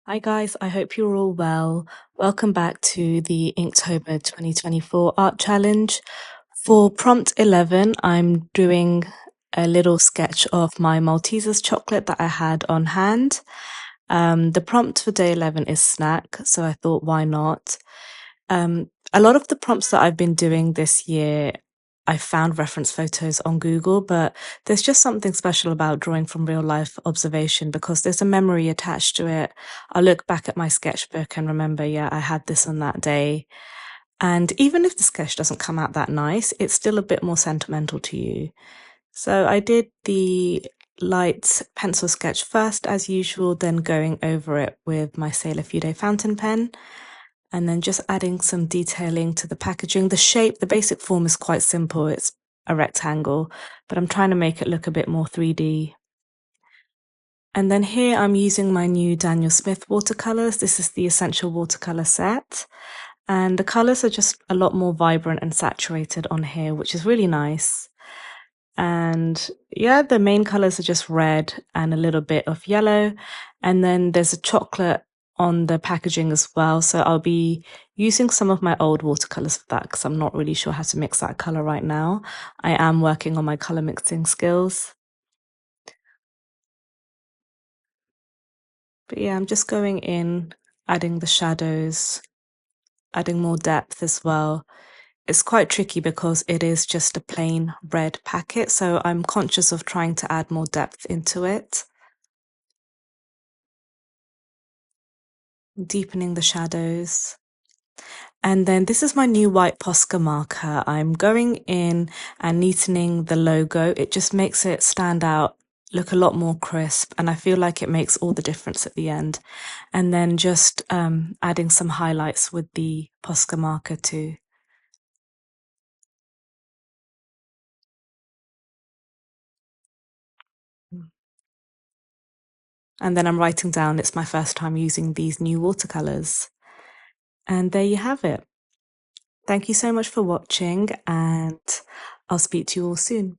Hi guys, I hope you're all well. Welcome back to the Inktober 2024 Art Challenge. For prompt 11, I'm doing a little sketch of my Maltesers chocolate that I had on hand. The prompt for day 11 is snack, so I thought why not? A lot of the prompts that I've been doing this year, I found reference photos on Google, but there's just something special about drawing from real life observation because there's a memory attached to it. I look back at my sketchbook and remember, yeah, I had this on that day. And even if the sketch doesn't come out that nice, it's still a bit more sentimental to you. So I did the light pencil sketch first, as usual, then going over it with my Sailor Fude fountain pen, and then just adding some detailing to the packaging. The shape, the basic form is quite simple. It's a rectangle, but I'm trying to make it look a bit more 3D. And then here I'm using my new Daniel Smith watercolors. This is the Essential Watercolor set. And the colors are just a lot more vibrant and saturated on here, which is really nice. And yeah, the main colors are just red and a little bit of yellow. And then there's a chocolate on the packaging as well. So I'll be using some of my old watercolors for that because I'm not really sure how to mix that color right now. I am working on my color mixing skills. But yeah, I'm just going in, adding the shadows, adding more depth as well. It's quite tricky because it is just a plain red packet, so I'm conscious of trying to add more depth into it. Deepening the shadows. And then this is my new white Posca marker. I'm going in and neatening the logo. It just makes it stand out, look a lot more crisp, and I feel like it makes all the difference at the end. And then just adding some highlights with the Posca marker too. And then I'm writing down it's my first time using these new watercolors. And there you have it. Thank you so much for watching, and I'll speak to you all soon.